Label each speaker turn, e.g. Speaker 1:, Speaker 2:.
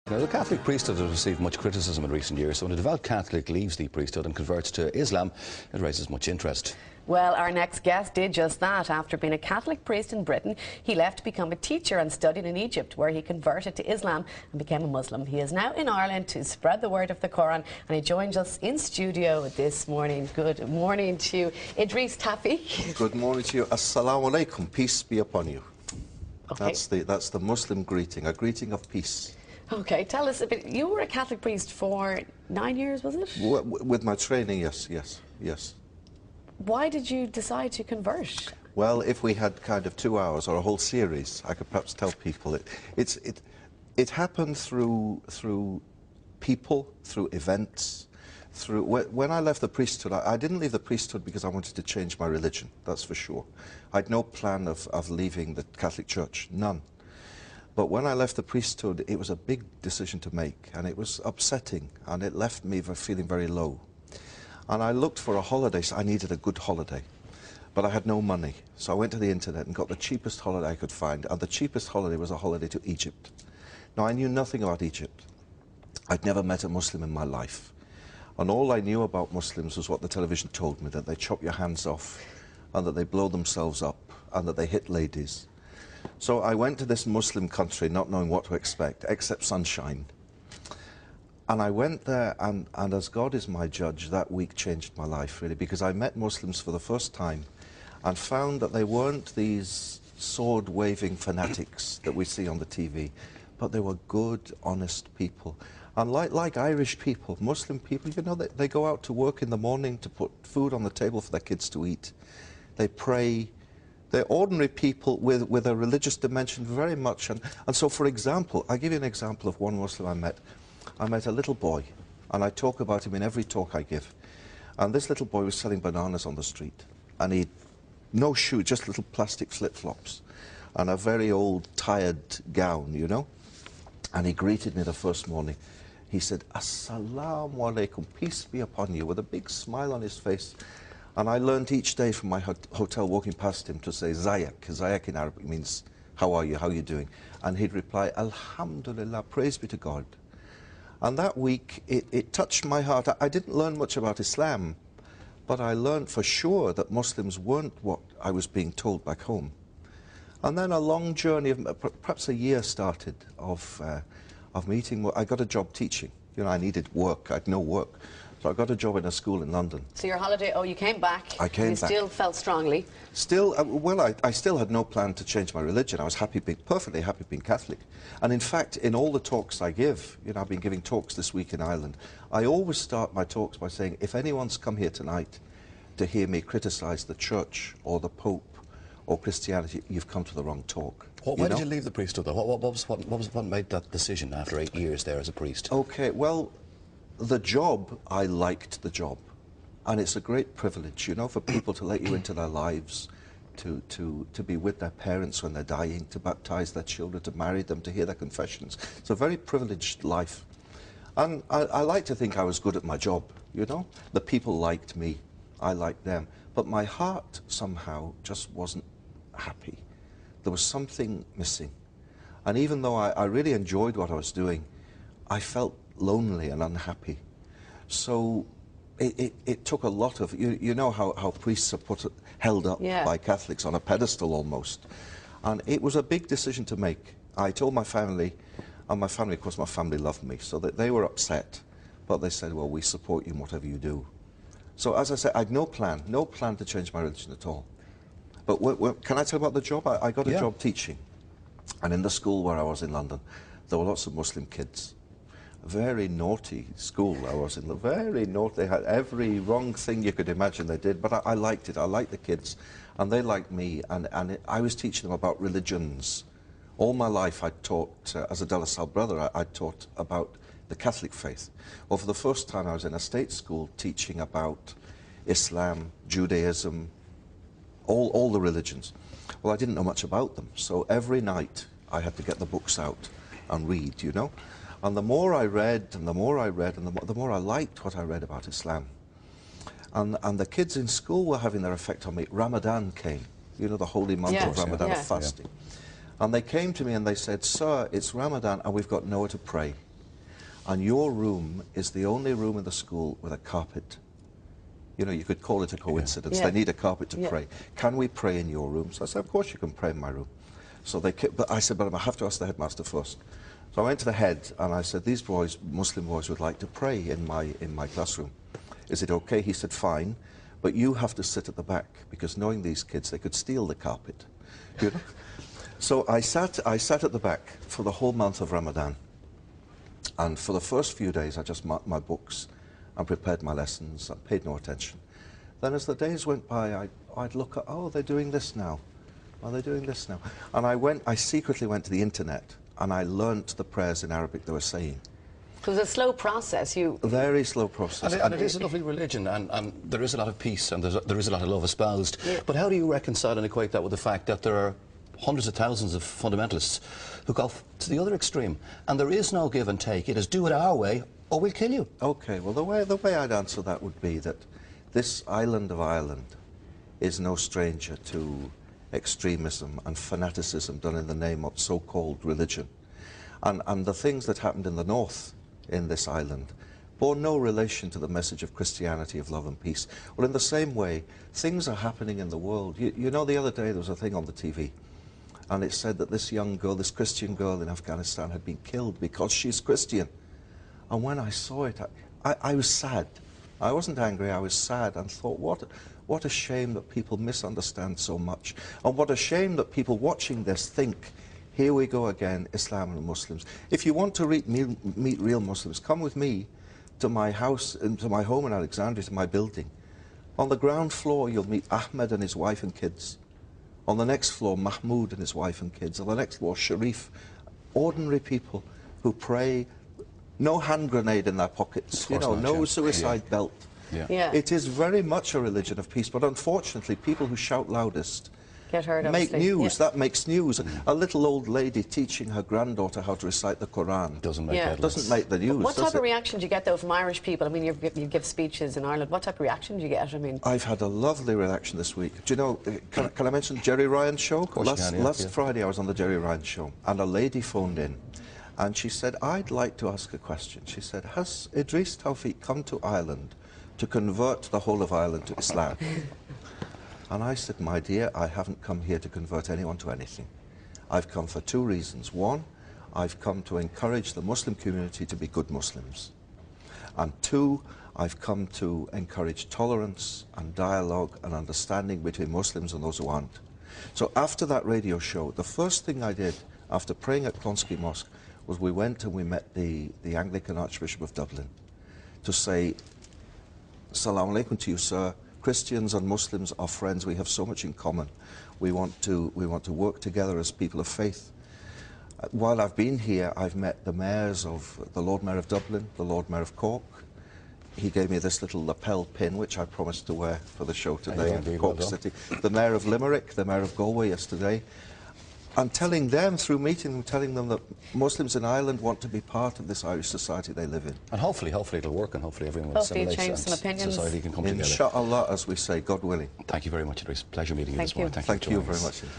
Speaker 1: Now, the Catholic priesthood has received much criticism in recent years, so when a devout Catholic leaves the priesthood and converts to Islam, it raises much interest.
Speaker 2: Well, our next guest did just that. After being a Catholic priest in Britain, he left to become a teacher and studied in Egypt, where he converted to Islam and became a Muslim. He is now in Ireland to spread the word of the Quran, and he joins us in studio this morning. Good morning to you, Idris Tafi.
Speaker 3: Good morning to you. Assalamu alaikum. Peace be upon you.
Speaker 2: Okay.
Speaker 3: That's the Muslim greeting, a greeting of peace.
Speaker 2: Okay, tell us a bit. You were a Catholic priest for 9 years, was it?
Speaker 3: With my training, yes.
Speaker 2: Why did you decide to convert?
Speaker 3: Well, if we had kind of 2 hours or a whole series, I could perhaps tell people it happened through people, through events, when I left the priesthood. I didn't leave the priesthood because I wanted to change my religion. That's for sure. I had no plan of leaving the Catholic Church, none. But when I left the priesthood, it was a big decision to make, and it was upsetting, and it left me feeling very low. And I looked for a holiday, so I needed a good holiday. But I had no money, so I went to the internet and got the cheapest holiday I could find, and the cheapest holiday was a holiday to Egypt. Now, I knew nothing about Egypt. I'd never met a Muslim in my life. And all I knew about Muslims was what the television told me, that they chop your hands off, and that they blow themselves up, and that they hit ladies. So I went to this Muslim country not knowing what to expect, except sunshine. And I went there, and as God is my judge, that week changed my life, really, because I met Muslims for the first time and found that they weren't these sword-waving fanatics that we see on the TV, but they were good, honest people. And like Irish people, Muslim people, you know, they go out to work in the morning to put food on the table for their kids to eat. They pray. They're ordinary people with a religious dimension very much. And so, for example, I'll give you an example of one Muslim I met. I met a little boy, and I talk about him in every talk I give. And this little boy was selling bananas on the street. And he'd no shoe, just little plastic flip-flops, and a very old, tired gown, you know. And he greeted me the first morning. He said, Assalamu alaikum, peace be upon you, with a big smile on his face. And I learned each day from my hotel, walking past him, to say Zayak. Zayak in Arabic means, how are you, how are you doing? And he'd reply, Alhamdulillah, praise be to God. And that week, it touched my heart. I didn't learn much about Islam, but I learned for sure that Muslims weren't what I was being told back home. And then a long journey, of perhaps a year started, of meeting. I got a job teaching. You know, I needed work. I had no work. So I got a job in a school in London.
Speaker 2: So your holiday, you came back.
Speaker 3: I came back.
Speaker 2: You still felt strongly?
Speaker 3: Still, I still had no plan to change my religion. I was perfectly happy being Catholic. And in fact, in all the talks I give, you know, I've been giving talks this week in Ireland, I always start my talks by saying, if anyone's come here tonight to hear me criticise the Church or the Pope or Christianity, you've come to the wrong talk.
Speaker 1: Why did you leave the priesthood, though? What made that decision after 8 years there as a priest?
Speaker 3: Okay, well, the job, I liked the job. And it's a great privilege, you know, for people to let you into their lives, to be with their parents when they're dying, to baptise their children, to marry them, to hear their confessions. It's a very privileged life. And I like to think I was good at my job, you know. The people liked me, I liked them. But my heart somehow just wasn't happy. There was something missing. And even though I really enjoyed what I was doing, I felt lonely and unhappy. So it took a lot of, you know how priests are held up by Catholics on a pedestal almost. And it was a big decision to make. I told my family, and my family, of course, my family loved me, so that they were upset. But they said, well, we support you in whatever you do. So as I said, I had no plan to change my religion at all. But can I tell you about the job? I got a job teaching. And in the school where I was in London, there were lots of Muslim kids. Very naughty school I was in, very naughty. They had every wrong thing you could imagine they did, but I liked it. I liked the kids, and they liked me, and I was teaching them about religions. All my life I taught, as a De La Salle brother, I taught about the Catholic faith. Well, for the first time I was in a state school teaching about Islam, Judaism, all the religions. Well, I didn't know much about them, so every night I had to get the books out and read, you know. And the more I read, and the more I read, and the more I liked what I read about Islam. And the kids in school were having their effect on me. Ramadan came, you know, the holy month of Ramadan, of fasting. And they came to me and they said, sir, it's Ramadan and we've got nowhere to pray. and your room is the only room in the school with a carpet. You know, you could call it a coincidence.
Speaker 2: Yeah.
Speaker 3: They need a carpet to
Speaker 2: Yeah.
Speaker 3: pray. Can we pray in your room? So I said, of course you can pray in my room. So but I said, but I have to ask the headmaster first. So I went to the head and I said, these boys, Muslim boys, would like to pray in my classroom. Is it okay? He said, fine, but you have to sit at the back, because knowing these kids, they could steal the carpet. You know? So I sat at the back for the whole month of Ramadan. And for the first few days, I just marked my books and prepared my lessons and paid no attention. Then as the days went by, I'd look at, oh, they're doing this now. Oh, they're doing this now. And I secretly went to the internet and I learnt the prayers in Arabic they were saying.
Speaker 2: It was a slow process.
Speaker 3: A very slow process.
Speaker 1: And it is a lovely religion, and there is a lot of peace, and there is a lot of love espoused.
Speaker 2: Yeah.
Speaker 1: But how do you reconcile and equate that with the fact that there are hundreds of thousands of fundamentalists who go to the other extreme, and there is no give and take? It is do it our way, or we'll kill you.
Speaker 3: Okay, well, the way I'd answer that would be that this island of Ireland is no stranger to extremism and fanaticism done in the name of so-called religion. And the things that happened in the north in this island bore no relation to the message of Christianity, of love and peace. Well, in the same way, things are happening in the world. You know, the other day there was a thing on the TV, and it said that this young girl, this Christian girl in Afghanistan, had been killed because she's Christian. And when I saw it, I was sad. I wasn't angry, I was sad, and thought, what a shame that people misunderstand so much. And what a shame that people watching this think, here we go again, Islam and Muslims. If you want to meet real Muslims, come with me to my house, to my home in Alexandria, to my building. On the ground floor, you'll meet Ahmed and his wife and kids. On the next floor, Mahmoud and his wife and kids. On the next floor, Sharif. Ordinary people who pray, no hand grenade in their pockets, you know, no suicide belt.
Speaker 2: Yeah.
Speaker 3: It is very much a religion of peace, but unfortunately, people who shout loudest
Speaker 2: Get hurt,
Speaker 3: make
Speaker 2: obviously.
Speaker 3: news. That makes news. A little old lady teaching her granddaughter how to recite the Quran
Speaker 1: Doesn't make headlines.
Speaker 3: doesn't make the news.
Speaker 2: What
Speaker 3: does
Speaker 2: type of
Speaker 3: it?
Speaker 2: reaction do you get, though, from Irish people? I mean, you give speeches in Ireland. What type of reaction do you get? I mean,
Speaker 3: I've had a lovely reaction this week. Do you know, can I mention Jerry Ryan's show? Last Friday I was on the Jerry Ryan show, and a lady phoned in, and she said, I'd like to ask a question. She said, has Idris Tawfiq come to Ireland to convert the whole of Ireland to Islam? And I said, my dear, I haven't come here to convert anyone to anything. I've come for two reasons. One, I've come to encourage the Muslim community to be good Muslims. And two, I've come to encourage tolerance and dialogue and understanding between Muslims and those who aren't. So after that radio show, the first thing I did after praying at Clonskeagh Mosque was we went and we met the Anglican Archbishop of Dublin to say, Assalamu alaikum to you, sir. Christians and Muslims are friends. We have so much in common. We want to work together as people of faith. While I've been here, I've met the mayors of the Lord Mayor of Dublin, the Lord Mayor of Cork. He gave me this little lapel pin, which I promised to wear for the show today in Cork City. The Mayor of Limerick, the Mayor of Galway yesterday. And telling them, through meeting them, telling them that Muslims in Ireland want to be part of this Irish society they live in.
Speaker 1: And hopefully it'll work, and hopefully everyone will
Speaker 2: hopefully
Speaker 1: assimilate,
Speaker 2: change some opinions.
Speaker 1: society can come together.
Speaker 3: Inshallah, as we say, God willing.
Speaker 1: Thank you very much, Idris. Pleasure meeting you this morning.
Speaker 3: Thank you very much indeed.